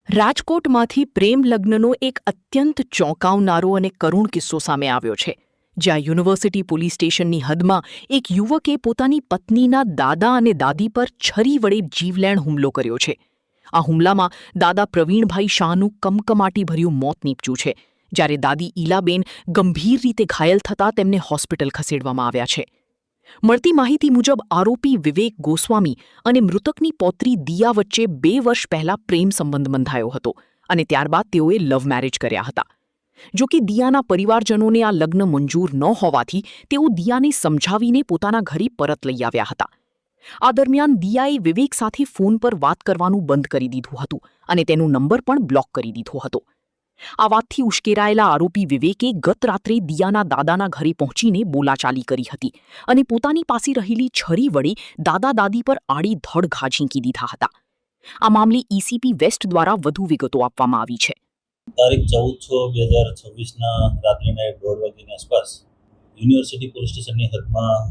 રાજકોટમાંથી પ્રેમ લગ્નનો એક અત્યંત ચોંકાવનારો અને કરુણ કિસ્સો સામે આવ્યો છે, જ્યાં યુનિવર્સિટી પોલીસ સ્ટેશનની હદમાં એક યુવકે પોતાની પત્નીના દાદા અને દાદી પર છરી વડે જીવલેણ હુમલો કર્યો છે. આ હુમલામાં દાદા પ્રવીણભાઈ શાહનું કમકમાટીભર્યું મોત નીપજ્યું છે, જ્યારે દાદી ઈલાબેન ગંભીર રીતે ઘાયલ થતાં તેમને હોસ્પિટલ ખસેડવામાં આવ્યા છે. મળતી માહિતી મુજબ આરોપી વિવેક ગોસ્વામી અને મૃતકની પૌત્રી દિયા વચ્ચે 2 વર્ષ પહેલા પ્રેમ સંબંધ બંધાયો હતો અને ત્યારબાદ તેઓએ લવ મેરેજ કર્યા હતા. જો કે દિયાના પરિવારજનોને આ લગ્ન મંજૂર ન હોવાથી તેઓ દિયાને સમજાવીને પોતાના ઘરે પરત લઈ આવ્યા હતા. આ દરમિયાન દિયાએ વિવેક સાથે ફોન પર વાત કરવાનું બંધ કરી દીધું હતું અને તેનો નંબર પણ બ્લોક કરી દીધો હતો. આ વાતથી ઉશ્કેરાયેલા આરોપી વિવેકે ગત રાત્રે દિયાના દાદાના ઘરે પહોંચીને બોલાચાલી કરી હતી અને પોતાની પાસે રહેલી છરી વડે દાદા દાદી પર આડીધડ ઘા ઝીંકી દીધા હતા. આ મામલે ECP વેસ્ટ દ્વારા વધુ વિગતો આપવામાં આવી છે. તારીખ 14/6/2026ના રાત્રિના 1:30 વાગ્યાની આસપાસ યુનિવર્સિટી પોલીસ સ્ટેશનની હદમાં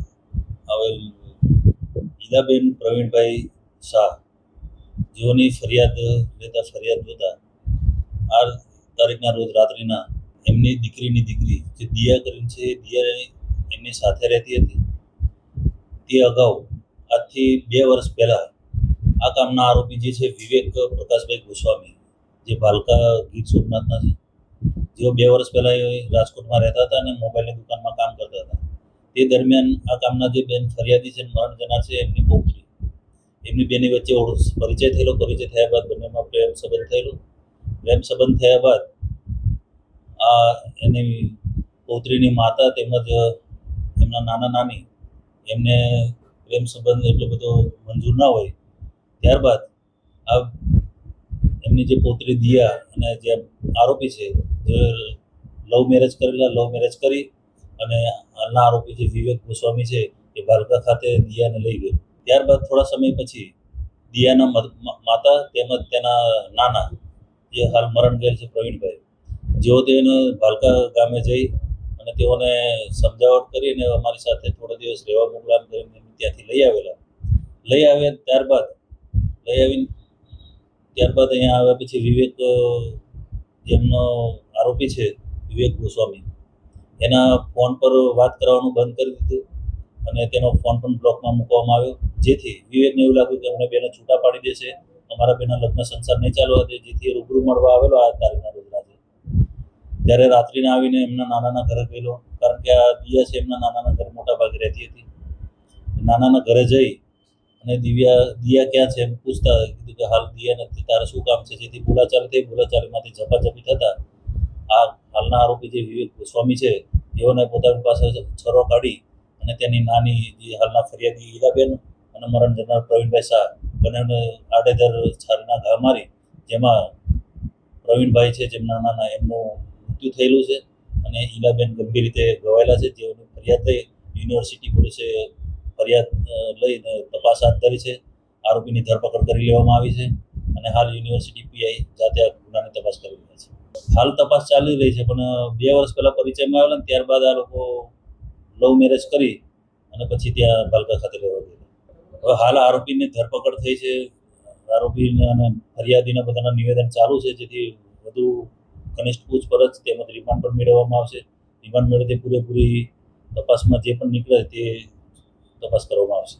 આવેલ ઈલાબેન પ્રવીણભાઈ શાહ જેઓની ફરિયાદ જોતા આ તારીખના રોજ રાત્રિના એમની દીકરીની દીકરી જે દિયા કરીને છે, દિયા એમની સાથે રહેતી હતી. તે અગાઉ આજથી 2 વર્ષ પહેલાં આ કામના આરોપી જે છે વિવેક પ્રકાશભાઈ ગોસ્વામી, જે ભાલકા ગીર સોમનાથના છે, જેઓ 2 વર્ષ પહેલાં રાજકોટમાં રહેતા હતા અને મોબાઈલની દુકાનમાં કામ કરતા હતા. તે દરમિયાન આ કામના જે બેન ફરિયાદી છે, મરણ જનાર છે, એમની પૌત્રી, એમની બેની વચ્ચે પરિચય થયેલો. પરિચય થયા બાદ બંનેમાં પ્રેમ સંબંધ થયેલો. પ્રેમ સંબંધ થયા બાદ આ એની પૌત્રીની માતા તેમજ એમના નાના નાની એમને પ્રેમ સંબંધ એટલો બધો મંજૂર ના હોય. ત્યારબાદ આ એમની જે પૌત્રી દિયા અને જે આરોપી છે, જે લવ મેરેજ કરી અને હાલના આરોપી જે વિવેક ગોસ્વામી છે એ ભાલકા ખાતે દિયાને લઈ ગયો. ત્યારબાદ થોડા સમય પછી દિયાના માતા તેમજ તેના નાના, જે હાલ મરણ ગયેલ છે પ્રવીણભાઈ, જેઓ તેને ભાલકા ગામે જઈ અને તેઓને સમજાવટ કરીને અમારી સાથે થોડા દિવસ રહેવા મોકલામ કરીને ત્યાંથી લઈ આવ્યા. ત્યારબાદ અહીંયા આવ્યા પછી વિવેક, જેમનો આરોપી છે વિવેક ગોસ્વામી, એના ફોન પર વાત કરવાનું બંધ કરી દીધું અને તેનો ફોન પણ બ્લોકમાં મૂકવામાં આવ્યો, જેથી વિવેકને એવું લાગ્યું કે અમને બેને છૂટા પાડી દેશે, અમારા બેના લગ્ન સંસાર નહીં ચાલવા દે. જેથી રૂબરૂ મળવા આવેલો આ તારીખના રોજ રાત્રે. ત્યારે રાત્રિના આવીને એમના નાનાના ઘરે ગયેલો, કારણ કે આ દિયા છે એમના નાનાના ઘરે મોટા ભાગે રહેતી હતી. નાનાના ઘરે જઈ અને દિયા ક્યાં છે એમ પૂછતા કીધું કે હાલ દિયા નથી, તારે શું કામ છે? જેથી બોલાચાલીમાંથી ઝપાઝપી થતા આ હાલના આરોપી જે વિવેક ગોસ્વામી છે તેઓને પોતાની પાસે છરો કાઢી અને તેની નાની જે હાલના ફરિયાદી ઈલાબેન અને મરણ જનાર પ્રવીણભાઈ શાહ બંનેને આડેધડ છરીના ઘા મારી, જેમાં પ્રવીણભાઈ છે જેમના નાના એમનું મૃત્યુ થયેલું છે અને ઈલાબેન ગંભીર રીતે ઘવાયેલા છે. જેઓની ફરિયાદ લઈ યુનિવર્સિટી પોલીસે ફરિયાદ લઈને તપાસ હાથ ધરી છે. આરોપીની ધરપકડ કરી લેવામાં આવી છે અને હાલ યુનિવર્સિટી PI જાતે આ ગુનાની તપાસ કરી રહ્યા છે. હાલ તપાસ ચાલી રહી છે, પણ 2 વર્ષ પહેલાં પરિચયમાં આવેલા ને ત્યારબાદ આ લોકો લવ મેરેજ કરી અને પછી ત્યાં ભાલકા ખાતે રહેવા ગયેલા. હવે હાલ આરોપીની ધરપકડ થઈ છે. આરોપીને અને ફરિયાદીના બધાના નિવેદન ચાલુ છે, જેથી વધુ ઘનિષ્ઠ પૂછપરછ તેમજ રિમાન્ડ પણ મેળવવામાં આવશે. રિમાન્ડ મેળવતી પૂરેપૂરી તપાસમાં જે પણ નીકળે તે તપાસ કરવામાં આવશે.